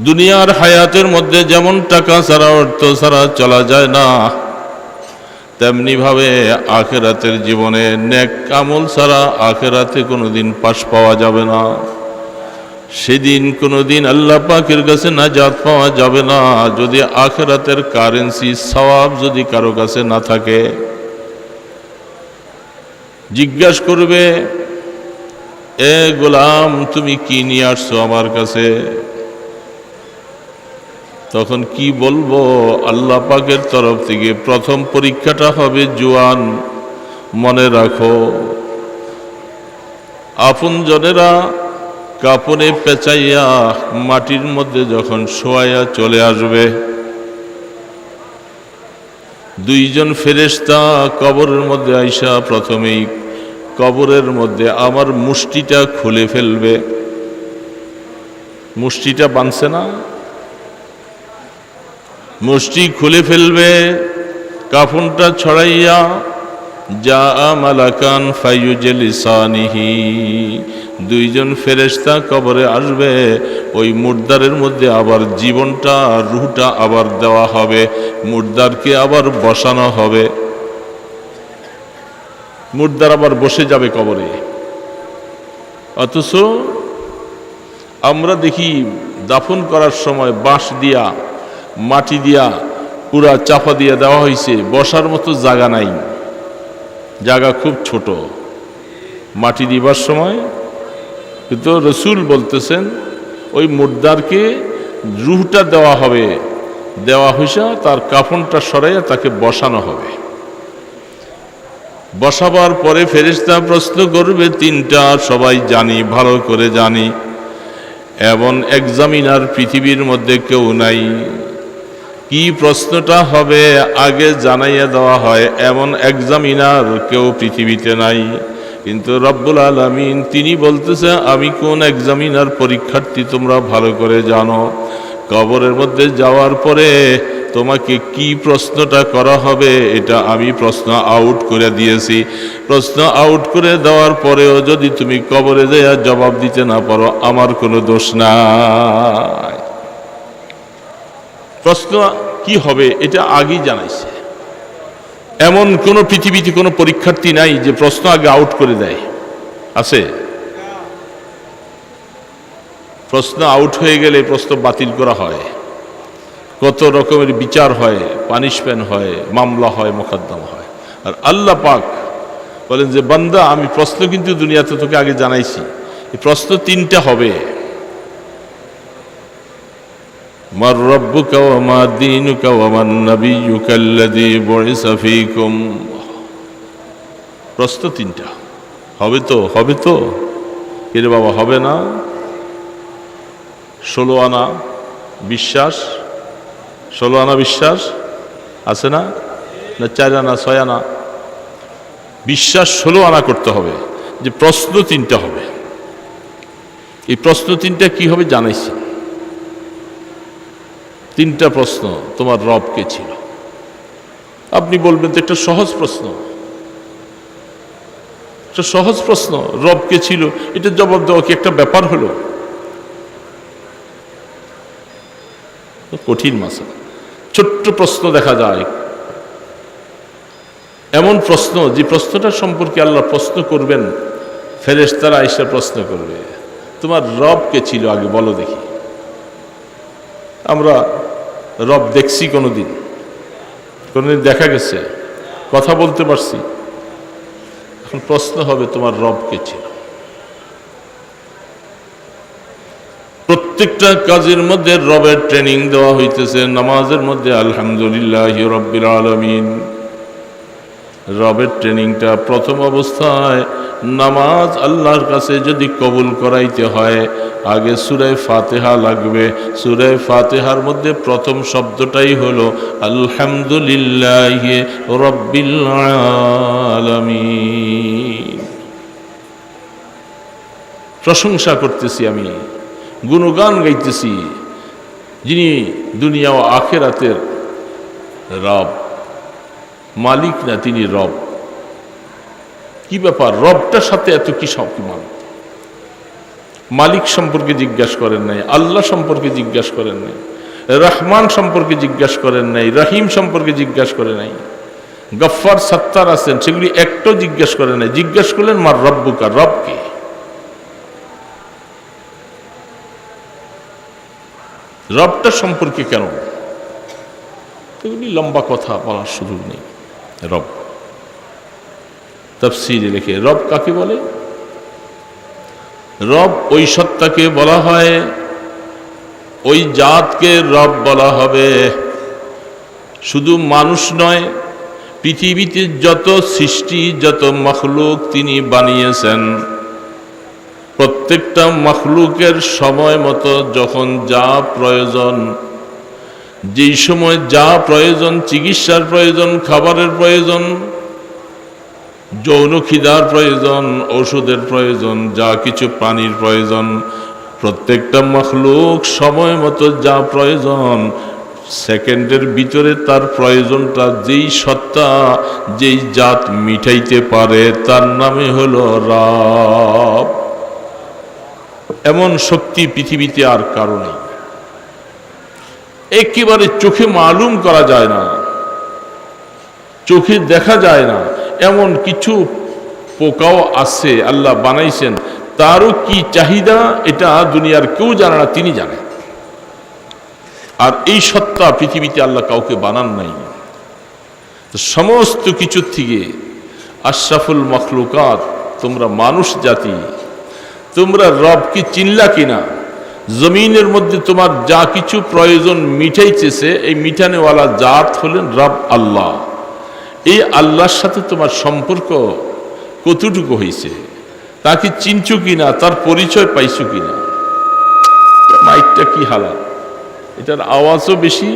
দুনিয়ার হায়াতের মধ্যে যেমন টাকা ছাড়া অর্থ ছাড়া চলা যায় না, তেমনি ভাবে আখিরাতের জীবনে নেক আমল ছাড়া আখিরাতে কোনোদিন পাশ পাওয়া যাবে না। সেদিন কোনোদিন আল্লাহ পাকের কাছে নাজাত পাওয়া যাবে না যদি আখিরাতের কারেন্সি সওয়াব যদি কারো কাছে না থাকে। জিজ্ঞাসা করবে, এ গোলাম তুমি কি নিয়ে আসছো আমার কাছে? তখন কি বলবো? আল্লাহ পাকের তরফ থেকে প্রথম পরীক্ষাটা হবে জোয়ান। মনে রাখো, আপনজনেরা কাপড়ে পেঁচাইয়া মাটির মধ্যে যখন শোয়াইয়া চলে আসবে, দুইজন ফেরেশতা কবরের মধ্যে আইসা প্রথমেই কবরের মধ্যে আমার মুষ্টিটা খুলে ফেলবে। মুষ্টিটা বাঁধছে না, মুষ্টি খুলে ফেলবে, কাফনটা ছড়াইয়া যা মালাকান ফায়ুজলিসানিহি, দুইজন ফেরেশতা কবরে আসবে। ওই মুর্দারের মধ্যে আবার জীবনটা, রূহটা আবার দেওয়া হবে, মুর্দারকে আবার বসানো হবে। মুর্দার আবার বসে যাবে কবরে। অথচ আমরা দেখি দাফন করার সময় বাঁশ দিয়া, মাটি দিয়া পুরা চাপা দিয়ে দেওয়া হয়েছে, বসার মতো জায়গা নাই, জায়গা খুব ছোট মাটি দিবার সময়। কিন্তু রসুল বলতেছেন ওই মুর্দারকে রূহটা দেওয়া হবে, দেওয়া হইসা তার কাফনটা সরাইয়া তাকে বসানো হবে। বসাবার পরে ফেরেশতা প্রশ্ন করবে তিনটা, সবাই জানি, ভালো করে জানি। এমন এক্সামিনার পৃথিবীর মধ্যে কেউ নাই। কি প্রশ্নটা হবে আগে জানাইয়া দেওয়া হয়, এমন এক্সামিনার কেউ পৃথিবীতে নাই। কিন্তু রব্বুল আলামিন তিনি বলতেছে, আমি কোন এক্সামিনার পরীক্ষার্থী তোমরা ভালো করে জানো। কবরের মধ্যে যাওয়ার পরে তোমাকে কি প্রশ্নটা করা হবে এটা আমি প্রশ্ন আউট করে দিয়েছি। প্রশ্ন আউট করে দেওয়ার পরেও যদি তুমি কবরে যাইয়া জবাব দিতে না পারো, আমার কোনো দোষ নাই। প্রশ্ন কি হবে এটা আগেই জানাইছে। এমন কোন পৃথিবীতে কোনো পরীক্ষার্থী নাই যে প্রশ্ন আগে আউট করে দেয়, আছে? প্রশ্ন আউট হয়ে গেলে প্রশ্ন বাতিল করা হয়, কত রকমের বিচার হয়, পানিশমেন্ট হয়, মামলা হয়, মোকদ্দমা হয়। আর আল্লাহ পাক বলেন যে বান্দা, আমি প্রশ্ন কিন্তু দুনিয়াতে তোকে আগে জানাইছি। এই প্রশ্ন তিনটা হবে, মার রব্বুকা ওয়া মা দীনুকা ওয়া মান নাবিয়্যুকা আল্লাযী বুইসা ফীকুম। প্রশ্ন তিনটা হবে তো, হবে তো? এরে বাবা, হবে না? 16 আনা বিশ্বাস, 16 আনা বিশ্বাস আছে না? না 4 আনা 6 আনা বিশ্বাস? 16 আনা করতে হবে যে প্রশ্ন তিনটা হবে। এই প্রশ্ন তিনটা কি হবে জানাইছি। তিনটা প্রশ্ন, তোমার রব কে ছিল? আপনি বলবেন তো একটা সহজ প্রশ্ন, একটা সহজ প্রশ্ন, রব কে ছিল, এটা জবাব দেওয়া কি একটা ব্যাপার হলো? কঠিন মাসলা। ছোট্ট প্রশ্ন দেখা যায়, এমন প্রশ্ন যে প্রশ্নটা সম্পর্কে আল্লাহ প্রশ্ন করবেন, ফেরেশতারা এসে প্রশ্ন করবে, তোমার রব কে ছিল আগে বলো দেখি। আমরা রব দেখছি কোনোদিন? কোনোদিন দেখা গেছে? কথা বলতে পারছি? এখন প্রশ্ন হবে তোমার রব কে ছিল। প্রত্যেকটা কাজের মধ্যে রবের ট্রেনিং দেওয়া হইতেছে। নামাজের মধ্যে আলহামদুলিল্লাহি রাব্বিল আলামিন, রবের ট্রেনিংটা প্রথম অবস্থায়। নামাজ আল্লাহর কাছে যদি কবুল করাইতে হয় আগে সূরা ফাতিহা লাগবে। সূরা ফাতিহার মধ্যে প্রথম শব্দটাই হলো আলহামদুলিল্লাহি রাব্বিল আলামিন। প্রশংসা করতেছি আমি, গুণগান গাইতেছি যিনি দুনিয়া ও আখিরাতের রব, মালিক না, তিনি রব। কি ব্যাপার, রবটার সাথে এত কি সম্মান? মালিক সম্পর্কে জিজ্ঞাসা করেন নাই, আল্লাহ সম্পর্কে জিজ্ঞাসা করেন নাই, রহমান সম্পর্কে জিজ্ঞাসা করেন নাই, রহিম সম্পর্কে জিজ্ঞাসা করে নাই, গফফার সত্তার আছেন সেগুলি একটাও জিজ্ঞাসা করেন নাই। জিজ্ঞাসা করলেন মার রব্বুকা, রবকে। রবটা সম্পর্কে কেন? এগুলি লম্বা কথা বলার সুযোগ নেই। রব তাফসীরে লেখে রব কাকে বলে? রব ওই সত্তাকে বলা হয়, ওই জাতকে রব বলা হবে। শুধু মানুষ নয়, পৃথিবীতে যত সৃষ্টি, যত মখলুক তিনি বানিয়েছেন, প্রত্যেকটা মখলুকের সময় মতো যখন যা প্রয়োজন, যেই সময় যা প্রয়োজন, চিকিৎসার প্রয়োজন, খাবারের প্রয়োজন, যৌন খিদার প্রয়োজন, ওষুধের প্রয়োজন, যা কিছু পানির প্রয়োজন, প্রত্যেকটা মখলুক সময় মতো যা প্রয়োজন, সেকেন্ডের ভিতরে তার প্রয়োজনটা যেই সত্তা, যেই জাত মিটাইতে পারে, তার নামে হলো রব। এমন শক্তি পৃথিবীতে আর কারো নেই। একেবারে চোখে মালুম করা যায় না, চোখে দেখা যায় না, এমন কিছু পোকাও আছে আল্লাহ বানাইছেন, তারও কি চাহিদা এটা দুনিয়ার কেউ জানে না, তিনি জানেন। আর এই সত্তা পৃথিবীতে আল্লাহ কাউকে বানান নাই। তো সমস্ত কিছুর থেকে আশরাফুল মখলুকাত, তোমরা মানুষ জাতি, তোমরা রবকে চিনলা কিনা? জমিনের মধ্যে তোমার যা কিছু প্রয়োজন মিটাইতেছে, এই মিটানেওয়ালা জাত হলেন রব আল্লাহ। এই আল্লাহর সাথে তোমার সম্পর্ক কতটুকু হয়েছে? তাকে চিনছো কিনা? তার পরিচয় পাইছো কিনা? মাইকটা কি হালাত, এটার আওয়াজও বেশি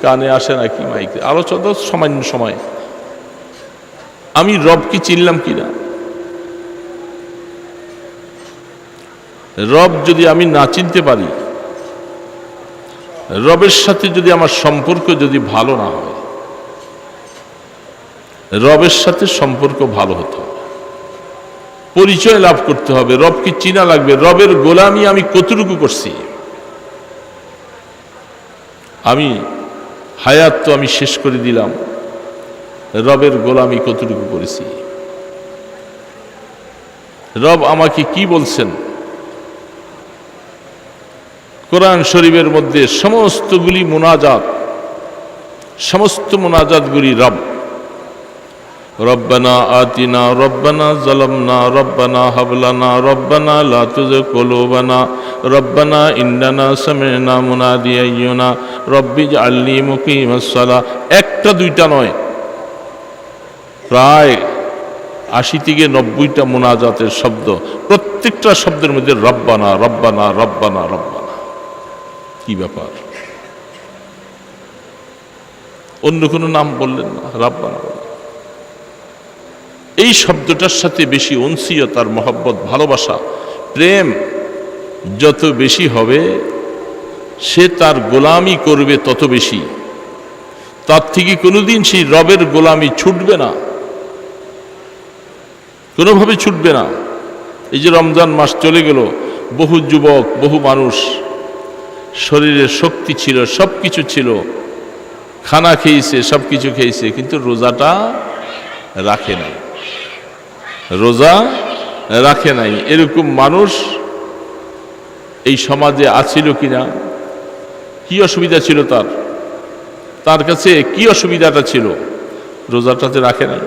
কানে আসে নাকি মাইকে? আলোচনা সামান্য সময়, আমি রবকে চিনলাম কিনা? রব যদি আমি না চিনতে পারি, রবের সাথে যদি আমার সম্পর্ক যদি ভালো না হয়, রবের সাথে সম্পর্ক ভালো হতে হবে, পরিচয় লাভ করতে হবে, রবকে চিনা লাগবে। রবের গোলামি আমি কতটুকু করছি? আমি হায়াত তো আমি শেষ করে দিলাম, রবের গোলামি কতটুকু করেছি? রব আমাকে কি বলছেন? কোরআন শরীফের মধ্যে সমস্তগুলি মুনাজাত, সমস্ত মুনাজাতগুলি রব। রব্বানা আতিনা, রব্বানা যালামনা, রব্বানা হাবলানা, রব্বানা লা তুযিগ কুলুবানা, রব্বানা ইন্নানা সামি'না মুনাদিয়ান ইউনা রব্বিজআলনি মুকিমাস সালাহ। একটা দুইটা নয়, প্রায় ৮০ থেকে ৯০টা মুনাজাতের শব্দ। প্রত্যেকটা শব্দের মধ্যে রব্বানা রব্বানা রব্বানা রব্বানা। কি ব্যাপার? অন্য কোনো নাম বললেন না, রব্বানা বললেন। এই শব্দটার সাথে বেশি উনসিয়ত আর মহব্বত, ভালোবাসা, প্রেম যত বেশি হবে, সে তার গোলামি করবে তত বেশি। তার থেকে কোনোদিন সেই রবের গোলামি ছুটবে না, কোনোভাবে ছুটবে না। এই যে রমজান মাস চলে গেল, বহু যুবক, বহু মানুষ, শরীরে শক্তি ছিল, সব কিছু ছিল, খানা খেয়েছে, সব কিছু খেয়েছে, কিন্তু রোজাটা রাখে নাই, রোজা রাখে নাই। এরকম মানুষ এই সমাজে আছিল কিনা? কি অসুবিধা ছিল তার? তার কাছে কি অসুবিধাটা ছিল? রোজাটাতে রাখে নাই।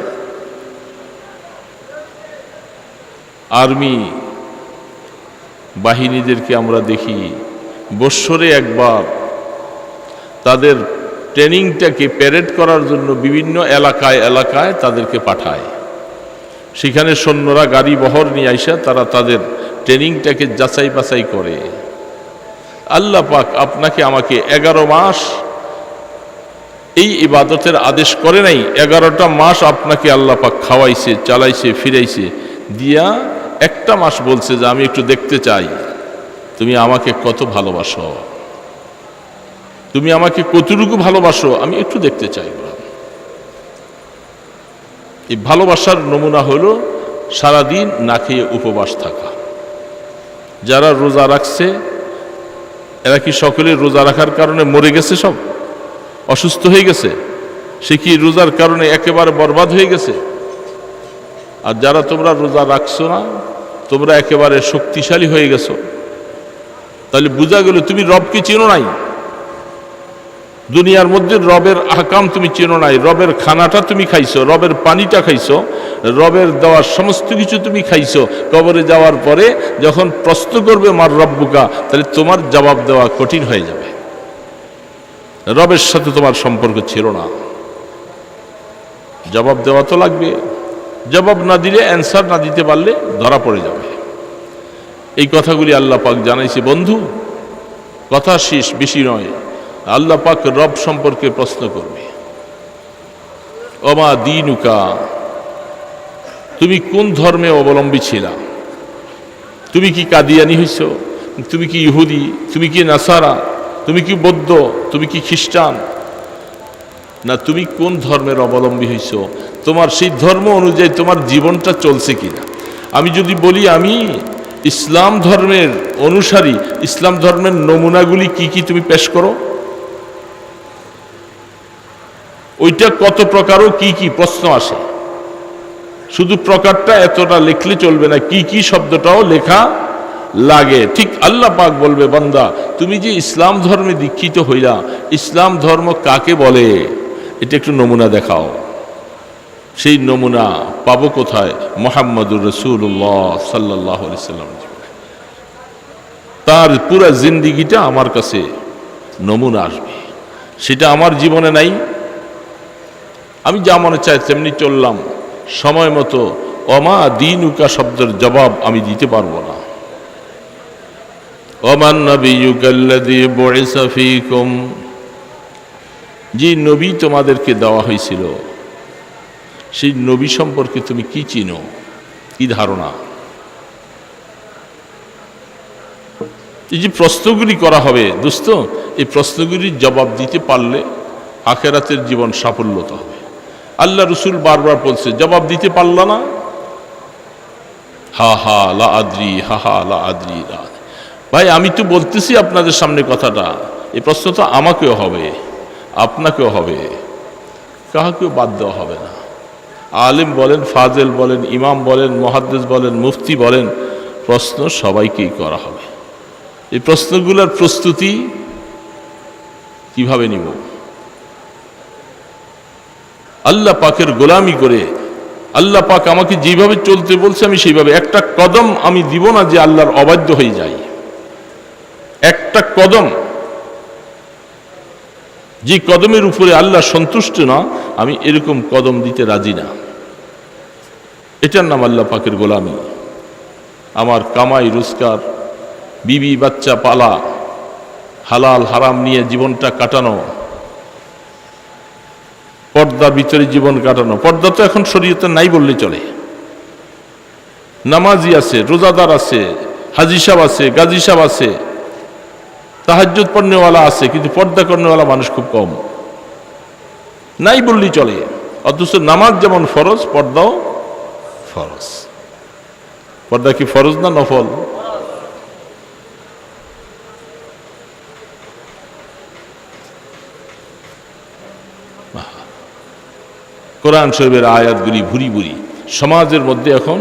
আর্মি বাহিনীদেরকে আমরা দেখি বৎসরে একবার তাদের ট্রেনিংটাকে প্যারেড করার জন্য বিভিন্ন এলাকায় এলাকায় তাদেরকে পাঠায়। সেখানে সৈন্যরা গাড়ি বহর নিয়ে আইসা তারা তাদের ট্রেনিংটাকে যাচাই বাছাই করে। আল্লাহ পাক আপনাকে আমাকে 11 মাস এই ইবাদতের আদেশ করে নাই, 11টা মাস আপনাকে আল্লাহ পাক খাওয়াইছে, চালাইছে, ফিরাইছে, দিয়া একটা মাস বলছে যে আমি একটু দেখতে চাই তুমি আমাকে কত ভালোবাসো, তুমি আমাকে কতটুকু ভালোবাসো, আমি একটু দেখতে চাই। এই ভালোবাসার নমুনা হলো সারাদিন না খেয়ে উপবাস থাকা। যারা রোজা রাখছে এরা কি সকলে রোজা রাখার কারণে মরে গেছে, সব অসুস্থ হয়ে গেছে? সে কি রোজার কারণে একেবারে বরবাদ হয়ে গেছে? আর যারা তোমরা রোজা রাখছো না, তোমরা একেবারে শক্তিশালী হয়ে গেছো। তাহলে বোঝা গেল তুমি রবকে চেনো নাই। দুনিয়ার মধ্যে রবের আহকাম তুমি চেনো নাই। রবের খানাটা তুমি খাইছো, রবের পানিটা খাইছো, রবের দেওয়ার সমস্ত কিছু তুমি খাইছো। কবরে যাওয়ার পরে যখন প্রশ্ন করবে মার রব্বুকা, তাহলে তোমার জবাব দেওয়া কঠিন হয়ে যাবে। রবের সাথে তোমার সম্পর্ক ছিল না, জবাব দেওয়া তো লাগবে। জবাব না দিলে, অ্যান্সার না দিতে পারলে ধরা পড়ে যাবে। এই কথাগুলি আল্লাহ পাক জানাইছে। বন্ধু, কথা শেষ, বেশি নয়। আল্লাহ পাক রব সম্পর্কে প্রশ্ন করবে, ওমা দীনুকা, তুমি কোন ধর্মে অবলম্বী ছিলা? তুমি কি কাদিয়ানি হইছ? তুমি কি ইহুদি? তুমি কি নাসারা? তুমি কি বৌদ্ধ? তুমি কি খ্রিস্টান? না, তুমি কোন ধর্মের অবলম্বী হইছ? তোমার সেই ধর্ম অনুযায়ী তোমার জীবনটা চলছে কিনা? আমি যদি বলি আমি ইসলাম ধর্মের অনুসারী, ইসলাম ধর্মের নমুনাগুলি কি কি তুমি পেশ করো। ওইটা কত প্রকার ও কি কি প্রশ্ন আসে। শুধু প্রকারটা এতটা লিখলে চলবে না, কি কি শব্দটাও লেখা লাগে। ঠিক আল্লাহ পাক বলবে, বান্দা তুমি যে ইসলাম ধর্মে দীক্ষিত হইলা, ইসলাম ধর্ম কাকে বলে এটা একটু নমুনা দেখাও। সেই নমুনা পাবো কোথায়? মুহাম্মদুর রাসূলুল্লাহ সাল্লাল্লাহু আলাইহি সাল্লাম। তার পুরা জিন্দিগিটা আমার কাছে নমুনা আসবে। সেটা আমার জীবনে নাই। আমি যা মনে চাই তেমনি চললাম, সময় মতো ওমা দীনুকা শব্দের জবাব আমি দিতে পারবো না। ওমান নবিয়্যুকাল্লাযী বুইসা ফীকুম, যে নবী তোমাদেরকে দেওয়া হয়েছিল সেই নবী সম্পর্কে তুমি কি চিনো, কি ধারণা? এই যে প্রশ্নগুলি করা হবে দোস্ত, এই প্রশ্নগুলির জবাব দিতে পারলে আখিরাতের জীবন সাফল্যতা হবে। আল্লাহ রসুল বারবার বলছে, জবাব দিতে পারল না, হা হা লা আদ্রি, হা হা লা আদ্রি। ভাই আমি তো বলতেছি আপনাদের সামনে কথাটা, এই প্রশ্ন তো আমাকেও হবে, আপনাকেও হবে, কাহাকেও বাদ দেওয়া হবে না। আলেম বলেন, ফাজেল বলেন, ইমাম বলেন, মুহাদ্দিস বলেন, মুফতি বলেন, প্রশ্ন সবাইকেই করা হবে। এই প্রশ্নগুলোর প্রস্তুতি কিভাবে নিব? আল্লাহ পাকের গোলামি করে, আল্লাহ পাক আমাকে যেভাবে চলতে বলছে আমি সেইভাবে, একটা কদম আমি দিব না যে আল্লাহর অবাধ্য হয়ে যাই। একটা কদম, যে কদমের উপরে আল্লাহ সন্তুষ্ট না, আমি এরকম কদম দিতে রাজি না। এটার নাম আল্লাহ পাকের গোলামি। আমার কামাই রোজগার, বিবি বাচ্চা পালা, হালাল হারাম নিয়ে জীবনটা কাটানো, পর্দার ভিতরে জীবন কাটানো। পর্দা তো এখন শরীয়তে নাই বললে চলে। নামাজি আছে, রোজাদার আছে, হাজি সাহেব আছে, গাজী সাহেব আছে, তাহাজ্জুদ পড়নেওয়ালা আছে, কিন্তু পর্দা করনেওয়ালা মানুষ খুব কম, নাই বললেই চলে। অথচ নামাজ যেমন ফরজ, পর্দাও ফরজ। পর্দা কি ফরজ না নফল? কোরআন শরীফের আয়াতগুলি ভুরি ভুরি। সমাজের মধ্যে এখন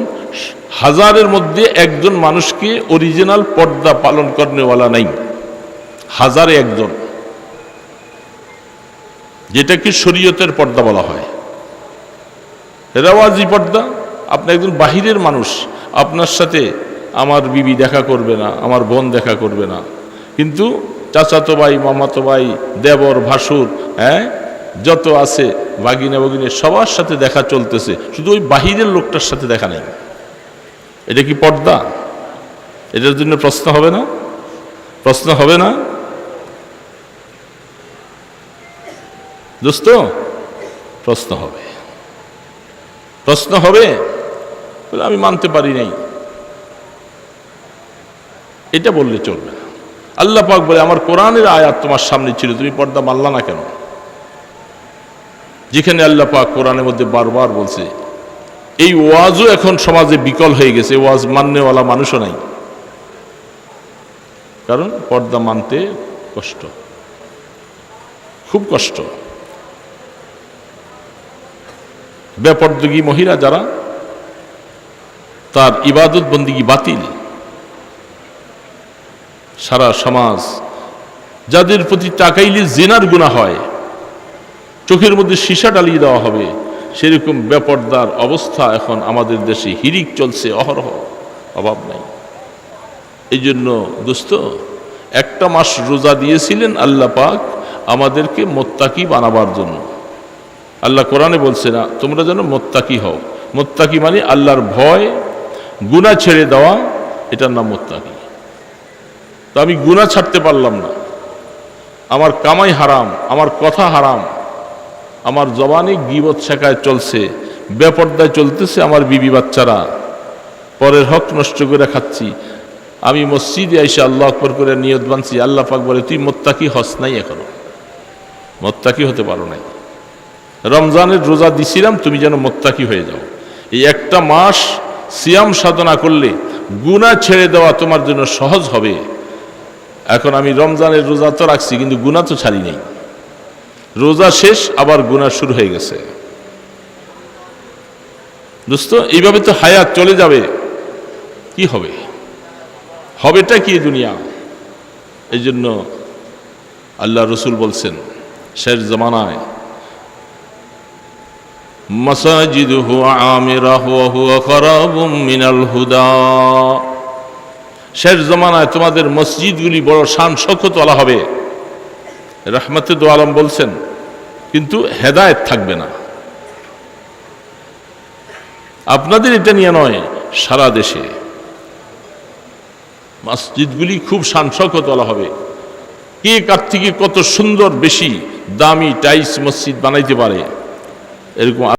হাজারের মধ্যে একজন মানুষকে অরিজিনাল পর্দা পালন করনেওয়ালা নাই, হাজারে একজন, যেটাকে শরীয়তের পর্দা বলা হয়। রেওয়াজি পর্দা, আপনি একজন বাহিরের মানুষ, আপনার সাথে আমার বিবি দেখা করবে না, আমার বোন দেখা করবে না, কিন্তু চাচাতো ভাই, মামাতো ভাই, দেবর, ভাসুর, যত আছে বাগিনা বাগিনে সবার সাথে দেখা চলতেছে, শুধু ওই বাহিরের লোকটার সাথে দেখা নেই। এটা কি পর্দা? এটার জন্য প্রশ্ন হবে না? প্রশ্ন হবে না দোস্ত? প্রশ্ন হবে, প্রশ্ন হবে। বলে আমি মানতে পারি নাই, এটা বললে চলবে না। আল্লাহ পাক বলে, আমার কোরআনের আয়াত তোমার সামনে ছিল, তুমি পর্দা মানলা না কেন? যেখানে আল্লাহ পাক কোরআনের মধ্যে বারবার বলছে, এই ওয়াজও এখন সমাজে বিকল হয়ে গেছে, ওয়াজ মাননেওয়ালা মানুষও নাই। কারণ পর্দা মানতে কষ্ট, খুব কষ্ট। বেপরদগী মহিলা যারা, তার ইবাদত বন্দিগি বাতিল। সারা সমাজ যাদের প্রতি তাকাইলে জিনার গুনাহ হয়, চোখের মধ্যে সীসা ডালিয়ে দেওয়া হবে, সেরকম বেপর্দার অবস্থা এখন আমাদের দেশে হিরিক চলছে অহরহ, অভাব নাই। এই জন্য দোস্ত, একটা মাস রোজা দিয়েছিলেন আল্লাহ পাক আমাদেরকে মোত্তাকি বানাবার জন্য। আল্লাহ কোরআনে বলছে না তোমরা যেন মোত্তাকি হও। মোত্তাকি মানে আল্লাহর ভয়, গুনাহ ছেড়ে দেওয়া, এটার নাম মোত্তাকি। তো আমি গুনাহ ছাড়তে পারলাম না, আমার কামাই হারাম, আমার কথা হারাম, আমার জবানে গীবত শেখায় চলছে, বেপর্দায় চলতেছে, আমার বিবি বাচ্চারা, পরের হক নষ্ট করে খাচ্ছি। আমি মসজিদে আইসা আল্লাহ আকবার করে নিয়ত বানছি, আল্লাহ পাক বলে তুই মোত্তাকি হস নাই, এখনো মোত্তাকি হতে পারো নাই। রমজানের রোজা দিছিলাম তুমি যেন মোত্তাকি হয়ে যাও। এই একটা মাস সিয়াম সাধনা করলে গুনাহ ছেড়ে দেওয়া তোমার জন্য সহজ হবে। এখন আমি রমজানের রোজা তো রাখছি, কিন্তু গুনাহ তো ছাড়ি নাই। রোজা শেষ, আবার গুনাহ শুরু হয়ে গেছে। দোস্ত, এইভাবে তো হায়াত চলে যাবে, কি হবে? হবেটা কি দুনিয়া? এই জন্য আল্লাহ রসুল বলছেন শেষ জমানায় মাসাজিদুহু আমিরাহ ওয়া হুয়া খারাবুম মিনাল হুদা। শেষ জমানায় তোমাদের মসজিদগুলি বড় শান শৌকত ওয়ালা হবে, রাহমাতে দো আলম বলছেন, কিন্তু হেদায়েত থাকবে না। আপনাদের এটা নিয়ে নয়, সারা দেশে মসজিদগুলি খুব শান শৌকত ওয়ালা হবে। কে কার থেকে কত সুন্দর বেশি দামি টাইলস মসজিদ বানাইতে পারে, এরকম